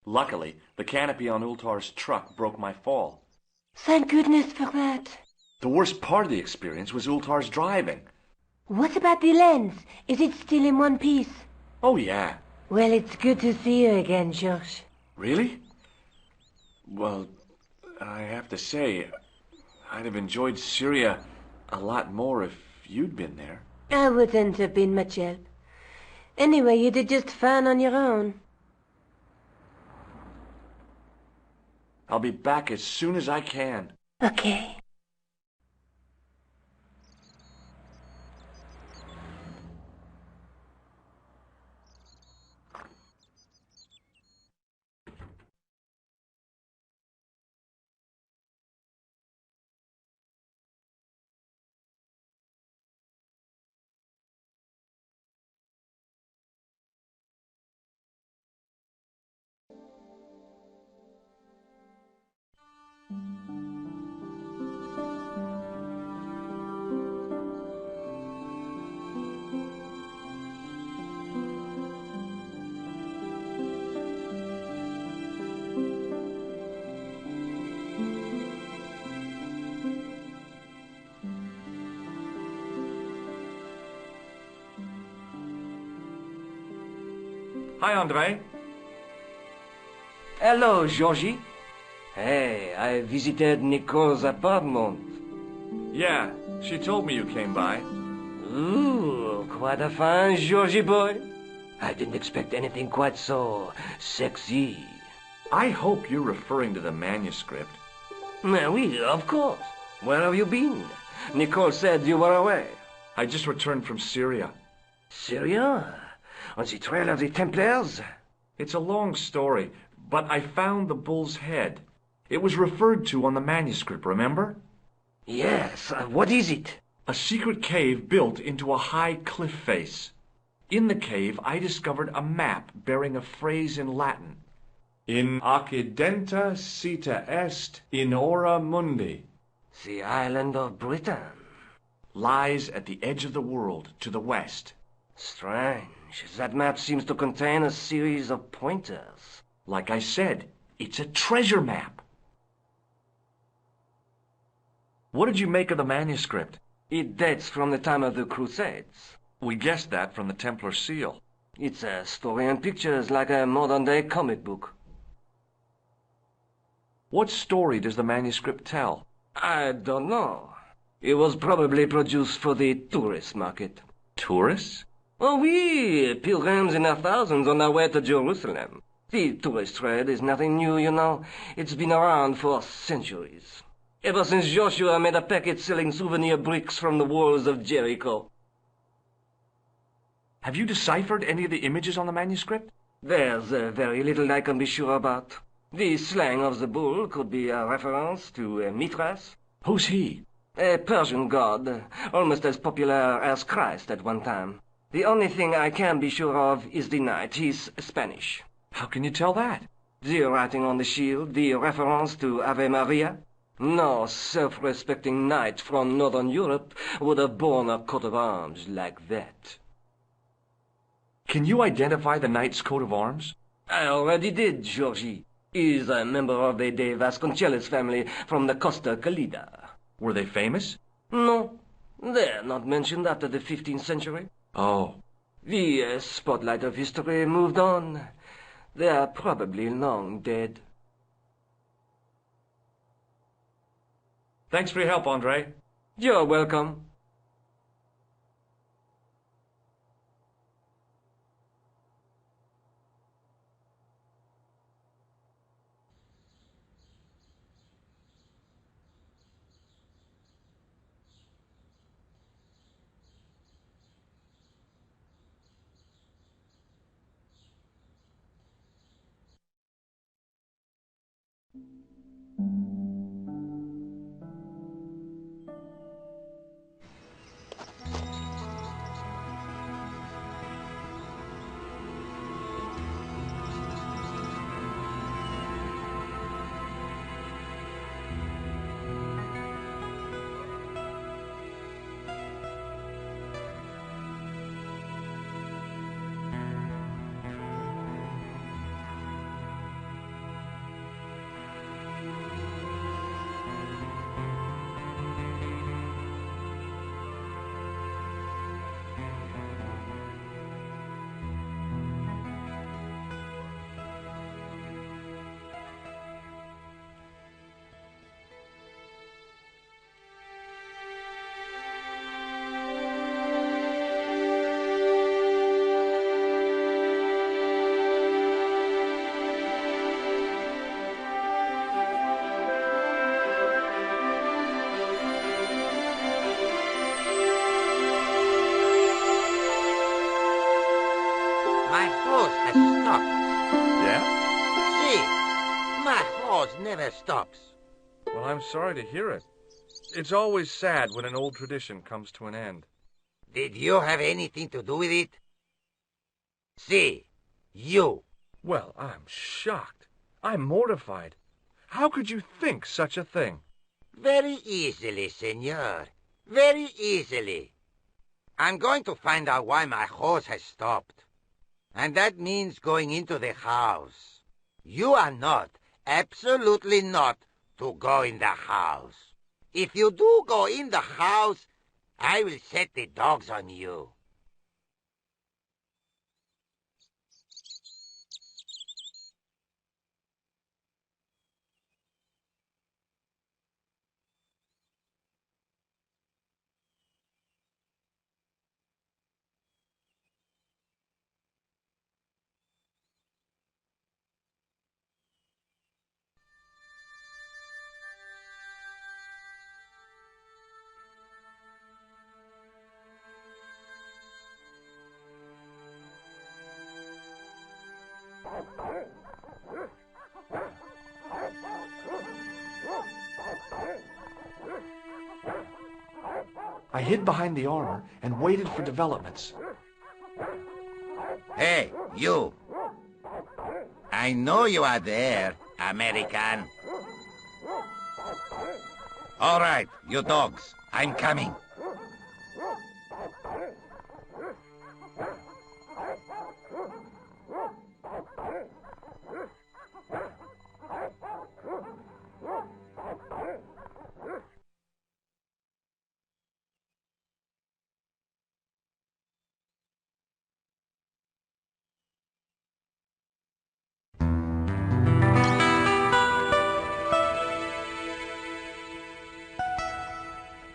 Luckily, the canopy on Ultar's truck broke my fall. Thank goodness for that. The worst part of the experience was Ultar's driving. What about the lens? Is it still in one piece? Oh, yeah. Well, it's good to see you again, George. Really? Well, I have to say, I'd have enjoyed Syria a lot more if you'd been there. I wouldn't have been much help. Anyway, you did just fine on your own. I'll be back as soon as I can. Okay. Hi, Andre. Hello, Georgie. Hey, I visited Nicole's apartment. Yeah, she told me you came by. Ooh, quite a fine Georgie boy. I didn't expect anything quite so sexy. I hope you're referring to the manuscript. Oui, of course. Where have you been? Nicole said you were away. I just returned from Syria. Syria? On the trail of the Templars? It's a long story, but I found the bull's head. It was referred to on the manuscript, remember? Yes, what is it? A secret cave built into a high cliff face. In the cave, I discovered a map bearing a phrase in Latin. In accidenta sita est in ora mundi. The island of Britain. Lies at the edge of the world, to the west. Strange. That map seems to contain a series of pointers. Like I said, it's a treasure map. What did you make of the manuscript? It dates from the time of the Crusades. We guessed that from the Templar seal. It's a story and pictures like a modern-day comic book. What story does the manuscript tell? I don't know. It was probably produced for the tourist market. Tourists? Oh, oui, pilgrims in their thousands on their way to Jerusalem. The tourist trade is nothing new, you know. It's been around for centuries. Ever since Joshua made a packet selling souvenir bricks from the walls of Jericho. Have you deciphered any of the images on the manuscript? There's very little I can be sure about. The slang of the bull could be a reference to Mithras. Who's he? A Persian god, almost as popular as Christ at one time. The only thing I can be sure of is the knight. He's Spanish. How can you tell that? The writing on the shield, the reference to Ave Maria. No self-respecting knight from Northern Europe would have borne a coat of arms like that. Can you identify the knight's coat of arms? I already did, Georgie. He's a member of the Vasconcellos family from the Costa Calida. Were they famous? No, they're not mentioned after the 15th century. Oh. The spotlight of history moved on. They are probably long dead. Thanks for your help, Andre. You're welcome. My horse has stopped. Yeah? See, my horse never stops. Well, I'm sorry to hear it. It's always sad when an old tradition comes to an end. Did you have anything to do with it? See, you. Well, I'm shocked. I'm mortified. How could you think such a thing? Very easily, senor. Very easily. I'm going to find out why my horse has stopped. And that means going into the house. You are not, absolutely not, to go in the house. If you do go in the house, I will set the dogs on you. I hid behind the armor and waited for developments. Hey, you. I know you are there, American. All right, you dogs. I'm coming.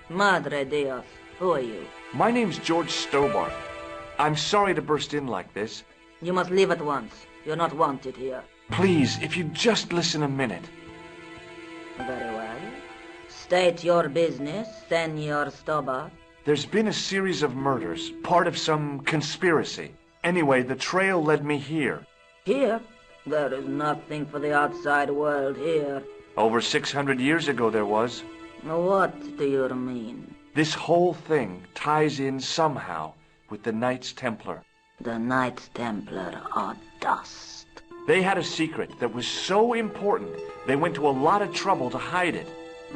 Madre Dios, who are you? My name's George Stobart. I'm sorry to burst in like this. You must leave at once. You're not wanted here. Please, if you'd just listen a minute. Very well. State your business, Senor Stobart. There's been a series of murders, part of some conspiracy. Anyway, the trail led me here. Here? There is nothing for the outside world here. Over 600 years ago there was. What do you mean? This whole thing ties in somehow with the Knights Templar. The Knights Templar are dust. They had a secret that was so important, they went to a lot of trouble to hide it.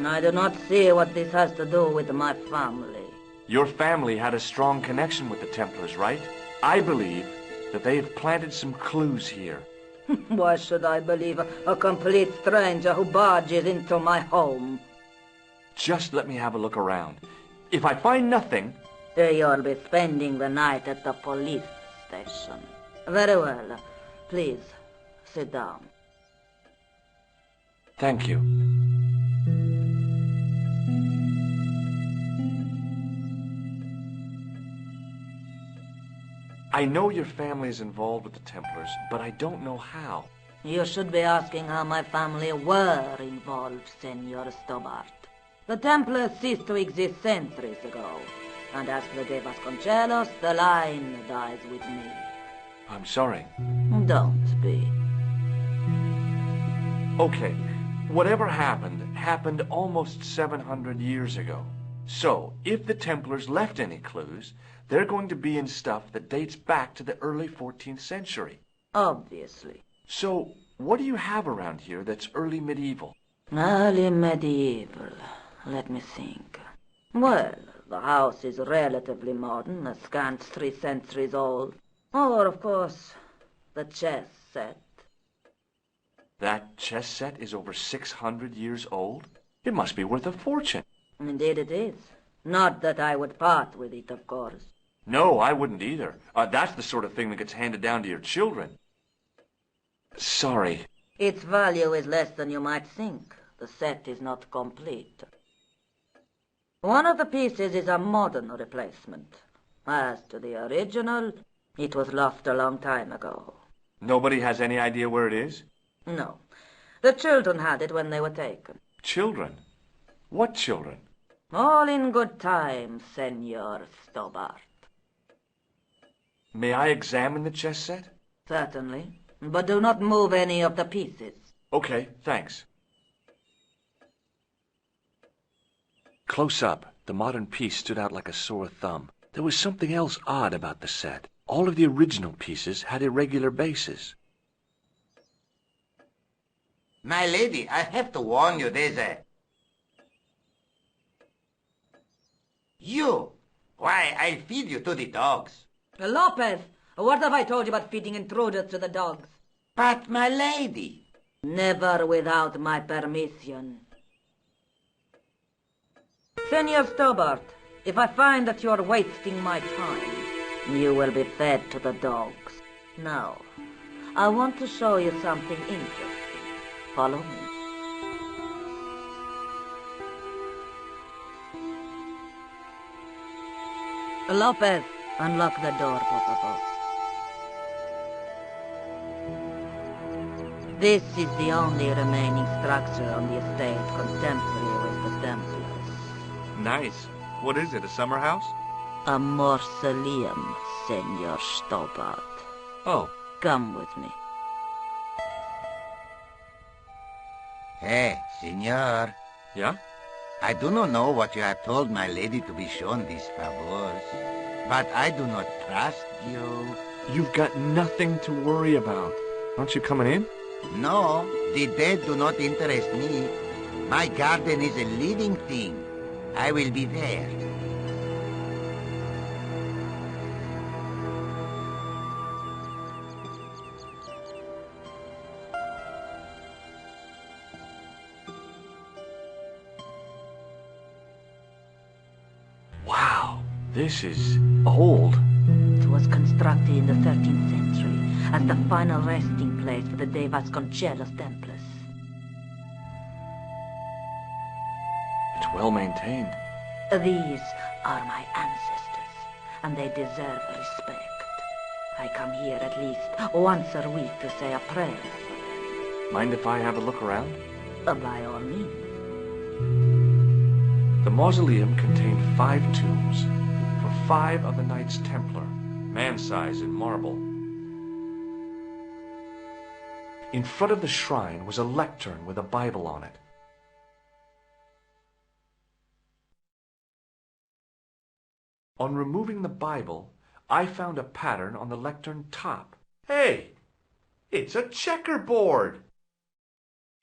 I do not see what this has to do with my family. Your family had a strong connection with the Templars, right? I believe that they have planted some clues here. Why should I believe a complete stranger who barges into my home? Just let me have a look around. If I find nothing... You'll be spending the night at the police station. Very well. Please, sit down. Thank you. I know your family is involved with the Templars, but I don't know how. You should be asking how my family were involved, Senor Stobart. The Templars ceased to exist centuries ago. And as for the Vasconcellos, the line dies with me. I'm sorry. Don't be. Okay, whatever happened almost 700 years ago. So, if the Templars left any clues, they're going to be in stuff that dates back to the early 14th century. Obviously. So, what do you have around here that's early medieval? Early medieval. Let me think. Well, the house is relatively modern, a scant 3 centuries old. Or, of course, the chess set. That chess set is over 600 years old? It must be worth a fortune. Indeed it is. Not that I would part with it, of course. No, I wouldn't either. That's the sort of thing that gets handed down to your children. Sorry. Its value is less than you might think. The set is not complete. One of the pieces is a modern replacement. As to the original, it was lost a long time ago. Nobody has any idea where it is? No. The children had it when they were taken. Children? What children? All in good time, Senor Stobart. May I examine the chess set? Certainly. But do not move any of the pieces. Okay, thanks. Close up, the modern piece stood out like a sore thumb. There was something else odd about the set. All of the original pieces had irregular bases. My lady, I have to warn you, there's a... You! Why, I'll feed you to the dogs. Lopez, what have I told you about feeding intruders to the dogs? But, my lady... Never without my permission. Senor Stobart, if I find that you're wasting my time, you will be fed to the dogs. Now, I want to show you something interesting. Follow me. Lopez, unlock the door, por favor. This is the only remaining structure on the estate contemporary with the Templars. Nice. What is it, a summer house? A mausoleum, Senor Stobart. Oh. Come with me. Hey, senor. Yeah? I do not know what you have told my lady to be shown these favors, but I do not trust you. You've got nothing to worry about. Aren't you coming in? No, the dead do not interest me. My garden is a living thing. I will be there. Wow, this is old. It was constructed in the 13th century as the final resting place for the Vasconcellos Templars. It's well maintained. These are my ancestors, and they deserve respect. I come here at least once a week to say a prayer for them. Mind if I have a look around? By all means. The mausoleum contained 5 tombs for 5 of the Knights Templar, man-size in marble. In front of the shrine was a lectern with a Bible on it. On removing the Bible, I found a pattern on the lectern top. Hey! It's a checkerboard!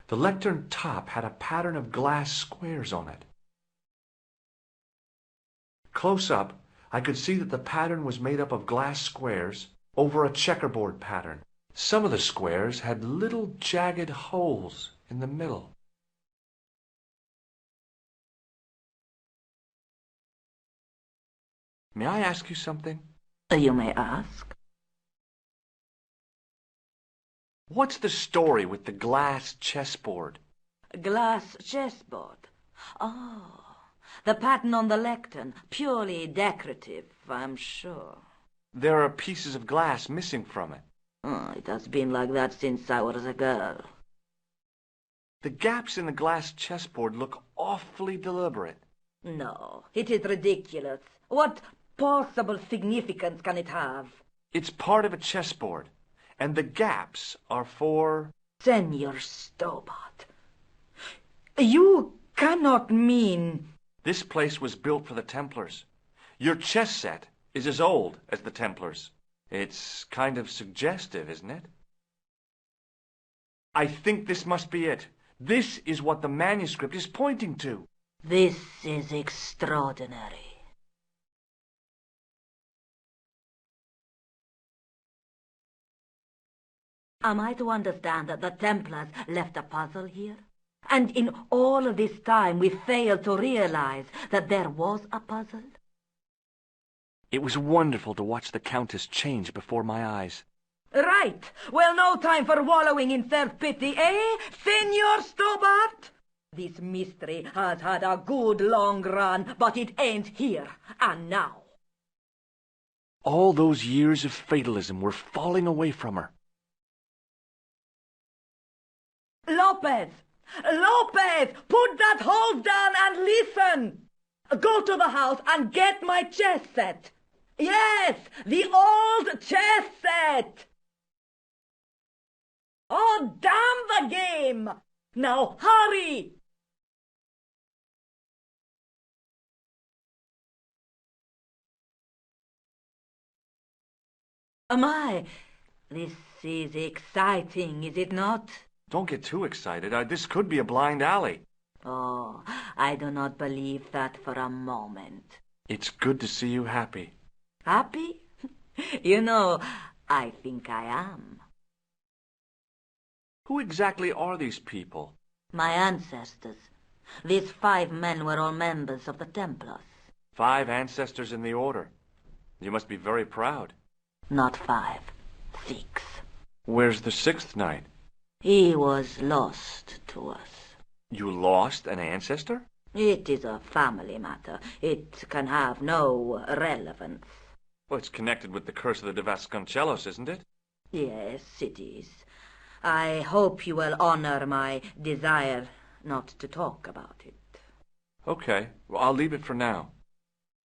The lectern top had a pattern of glass squares on it. Close up, I could see that the pattern was made up of glass squares over a checkerboard pattern. Some of the squares had little jagged holes in the middle. May I ask you something? You may ask. What's the story with the glass chessboard? Glass chessboard. Oh, the pattern on the lectern, purely decorative, I'm sure. There are pieces of glass missing from it. Oh, it has been like that since I was a girl. The gaps in the glass chessboard look awfully deliberate. No, it is ridiculous. What possible significance can it have? It's part of a chessboard, and the gaps are for... Senor Stobart, you cannot mean... This place was built for the Templars. Your chess set is as old as the Templars. It's kind of suggestive, isn't it? I think this must be it. This is what the manuscript is pointing to. This is extraordinary. Am I to understand that the Templars left a puzzle here? And in all of this time we failed to realize that there was a puzzle? It was wonderful to watch the Countess change before my eyes. Right. Well, no time for wallowing in self-pity, eh, Senor Stobart? This mystery has had a good long run, but it ends here and now. All those years of fatalism were falling away from her. Lopez! Lopez! Put that hose down and listen! Go to the house and get my chess set. Yes, the old chess set! Oh, damn the game! Now hurry! My, this is exciting, is it not? Don't get too excited. This could be a blind alley. Oh, I do not believe that for a moment. It's good to see you happy. Happy? You know, I think I am. Who exactly are these people? My ancestors. These 5 men were all members of the Templars. 5 ancestors in the order. You must be very proud. Not 5, 6. Where's the 6th knight? He was lost to us. You lost an ancestor? It is a family matter. It can have no relevance. Well, it's connected with the curse of the Vasconcellos, isn't it? Yes, it is. I hope you will honor my desire not to talk about it. Okay, well, I'll leave it for now.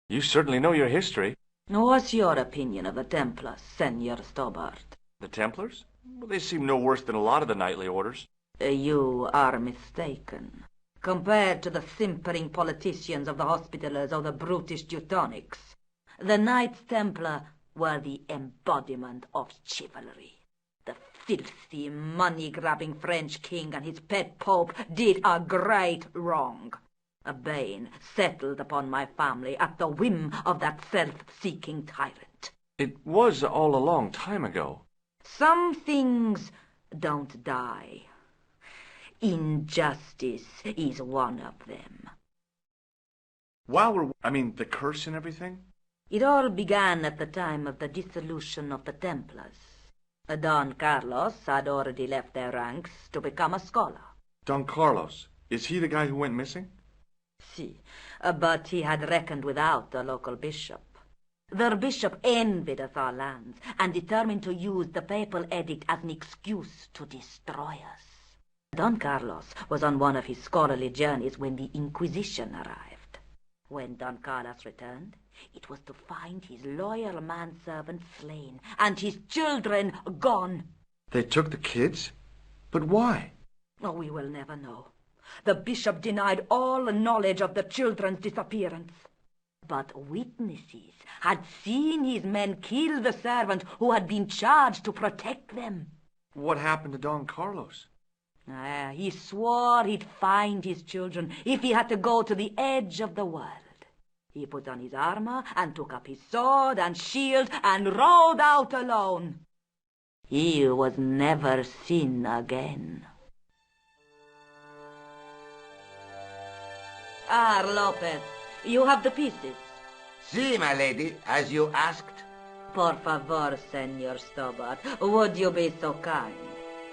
You certainly know your history. What's your opinion of the Templars, Senor Stobart? The Templars? Well, they seem no worse than a lot of the knightly orders. You are mistaken. Compared to the simpering politicians of the Hospitallers or the brutish Teutonics, the Knights Templar were the embodiment of chivalry. The filthy, money-grabbing French king and his pet pope did a great wrong. A bane settled upon my family at the whim of that self-seeking tyrant. It was all a long time ago. Some things don't die. Injustice is one of them. The curse and everything? It all began at the time of the dissolution of the Templars. Don Carlos had already left their ranks to become a scholar. Don Carlos. Is he the guy who went missing? Si, but he had reckoned without the local bishop. Their bishop envied us our lands and determined to use the papal edict as an excuse to destroy us. Don Carlos was on one of his scholarly journeys when the Inquisition arrived. When Don Carlos returned, it was to find his loyal manservant slain and his children gone. They took the kids? But why? Oh, we will never know. The bishop denied all knowledge of the children's disappearance. But witnesses had seen his men kill the servant who had been charged to protect them. What happened to Don Carlos? He swore he'd find his children if he had to go to the edge of the world. He put on his armor and took up his sword and shield and rode out alone. He was never seen again. Lopez, you have the pieces. Si, my lady, as you asked. Por favor, Senor Stobart, would you be so kind?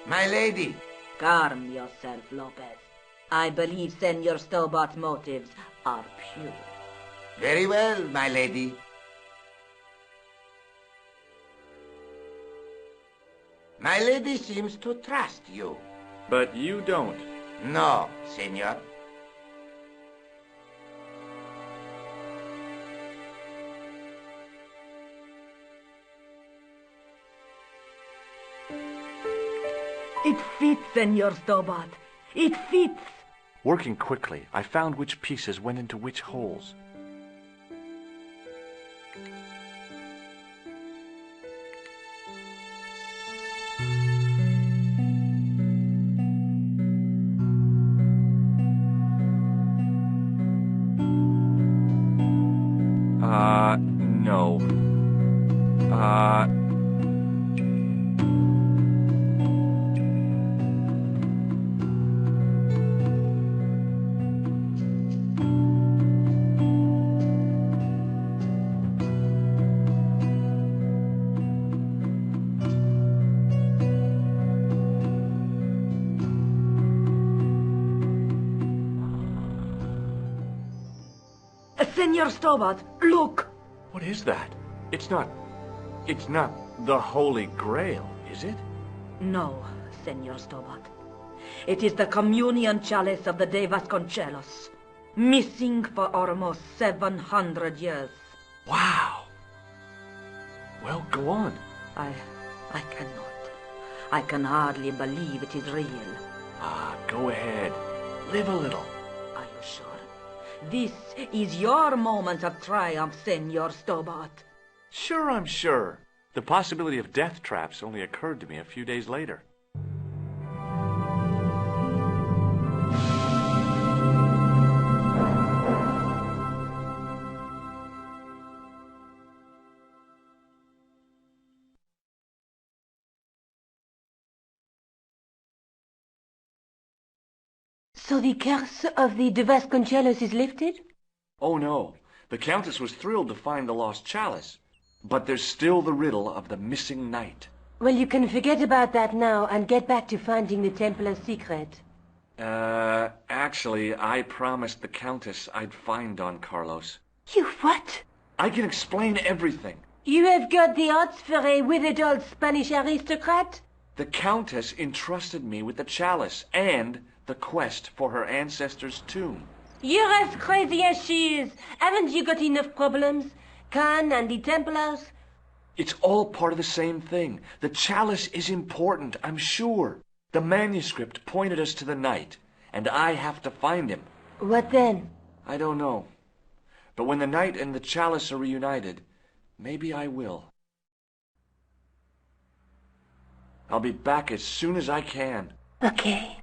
My lady. Calm yourself, Lopez. I believe Senor Stobart's motives are pure. Very well, my lady. My lady seems to trust you. But you don't. No, senor. It fits, Senor Stobart. It fits. Working quickly, I found which pieces went into which holes. No. Senor Stobart, look! What is that? It's not the Holy Grail, is it? No, Senor Stobart. It is the communion chalice of the de Vasconcellos, missing for almost 700 years. Wow. Well, go on. I cannot. I can hardly believe it is real. Ah, go ahead. Live a little. Are you sure? This is your moment of triumph, Senor Stobart. Sure, I'm sure. The possibility of death traps only occurred to me a few days later. So the curse of the Vasconcellos is lifted? Oh no, the Countess was thrilled to find the lost chalice. But there's still the riddle of the missing knight. Well, you can forget about that now and get back to finding the Templars' secret. Actually, I promised the Countess I'd find Don Carlos. You what? I can explain everything. You have got the odds for a withered old Spanish aristocrat? The Countess entrusted me with the chalice and the quest for her ancestor's tomb. You're as crazy as she is. Haven't you got enough problems? Khan and the Templars? It's all part of the same thing. The chalice is important, I'm sure. The manuscript pointed us to the knight, and I have to find him. What then? I don't know. But when the knight and the chalice are reunited, maybe I will. I'll be back as soon as I can. Okay.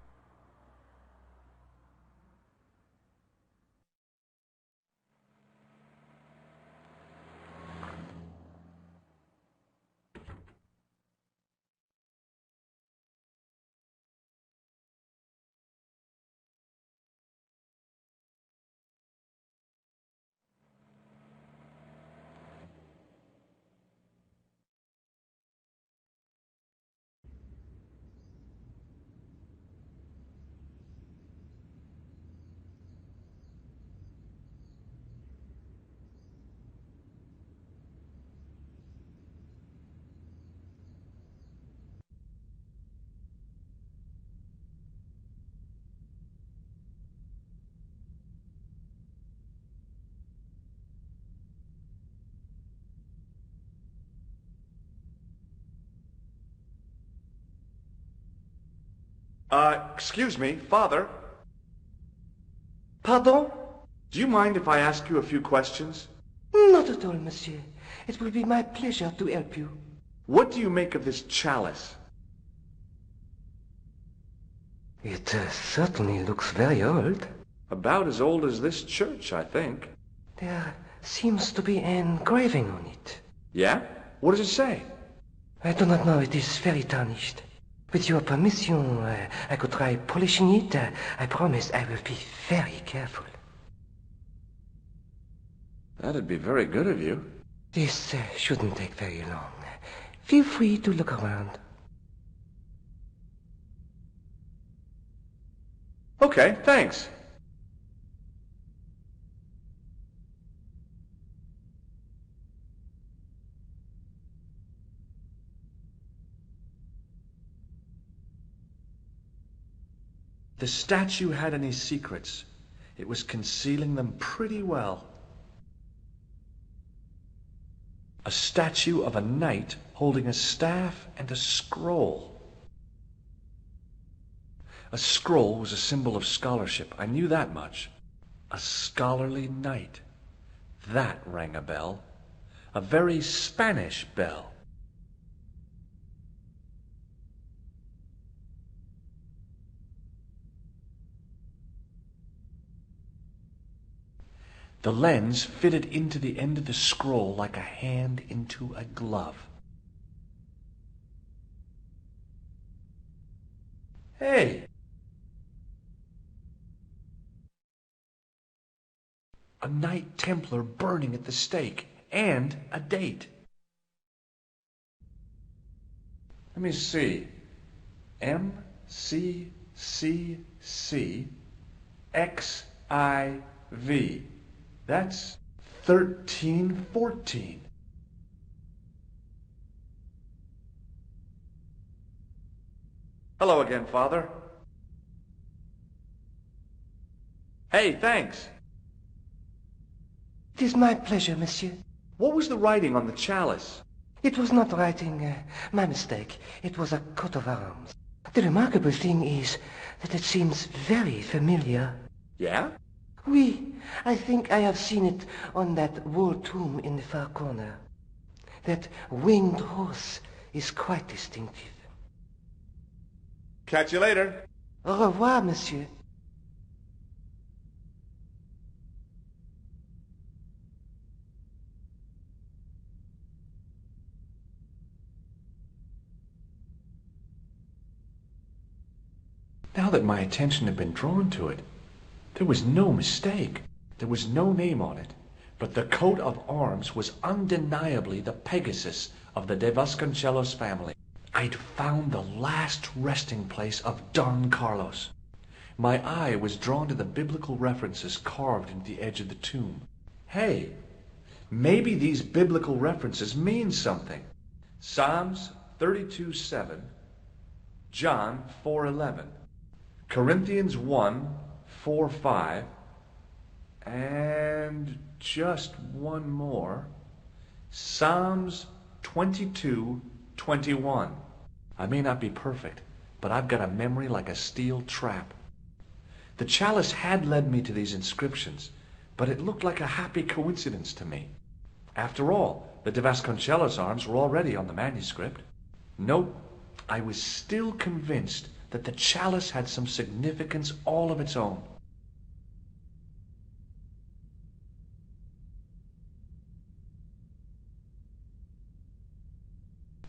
Excuse me, Father. Pardon? Do you mind if I ask you a few questions? Not at all, monsieur. It will be my pleasure to help you. What do you make of this chalice? It certainly looks very old. About as old as this church, I think. There seems to be an engraving on it. Yeah? What does it say? I do not know. It is very tarnished. With your permission, I could try polishing it. I promise I will be very careful. That'd be very good of you. This shouldn't take very long. Feel free to look around. Okay, thanks. The statue had any secrets. It was concealing them pretty well. A statue of a knight holding a staff and a scroll. A scroll was a symbol of scholarship. I knew that much. A scholarly knight. That rang a bell. A very Spanish bell. The lens fitted into the end of the scroll like a hand into a glove. Hey! A Knight Templar burning at the stake, and a date. Let me see. MCCC-XIV. That's 1314. Hello again, Father. Hey, thanks. It is my pleasure, monsieur. What was the writing on the chalice? It was not writing. My mistake. It was a coat of arms. The remarkable thing is that it seems very familiar. Yeah? Oui, I think I have seen it on that wall tomb in the far corner. That winged horse is quite distinctive. Catch you later. Au revoir, monsieur. Now that my attention had been drawn to it, there was no mistake. There was no name on it, but the coat of arms was undeniably the Pegasus of the de Vasconcellos family. I'd found the last resting place of Don Carlos. My eye was drawn to the biblical references carved into the edge of the tomb. Hey, maybe these biblical references mean something. Psalms 32:7, John 4:11, Corinthians 1:4-5, and just one more, Psalms 22:21. I may not be perfect, but I've got a memory like a steel trap. The chalice had led me to these inscriptions, but it looked like a happy coincidence to me. After all, the de Vasconcellos arms were already on the manuscript. Nope, I was still convinced that the chalice had some significance all of its own.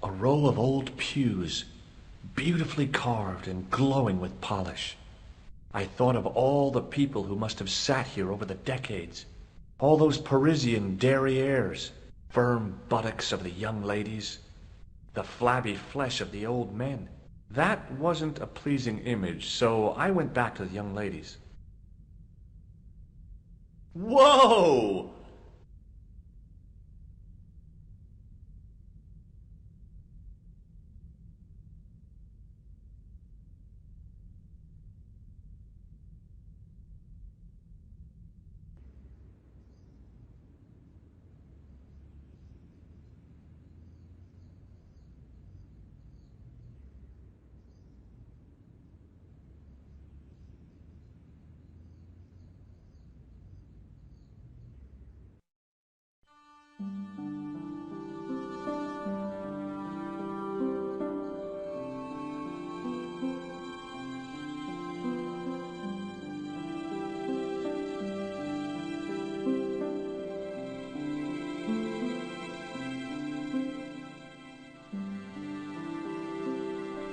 A row of old pews, beautifully carved and glowing with polish. I thought of all the people who must have sat here over the decades. All those Parisian derrieres, firm buttocks of the young ladies, the flabby flesh of the old men. That wasn't a pleasing image, so I went back to the young ladies. Whoa!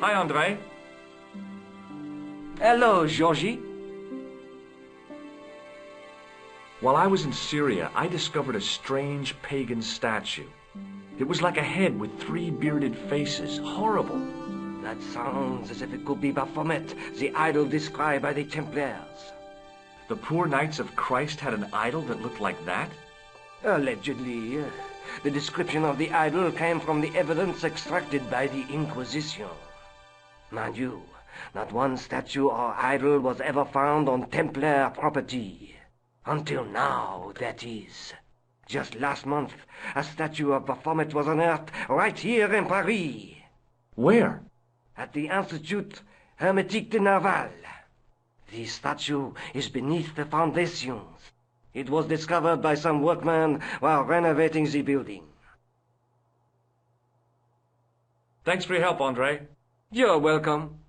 Hi, Andre. Hello, Georgie. While I was in Syria, I discovered a strange pagan statue. It was like a head with 3 bearded faces. Horrible. That sounds as if it could be Baphomet, the idol described by the Templars. The poor Knights of Christ had an idol that looked like that? Allegedly. The description of the idol came from the evidence extracted by the Inquisition. Mind you, not one statue or idol was ever found on Templar property. Until now, that is. Just last month, a statue of Baphomet was unearthed right here in Paris. Where? At the Institut Hermétique de Nerval. The statue is beneath the foundations. It was discovered by some workmen while renovating the building. Thanks for your help, Andre. You're welcome.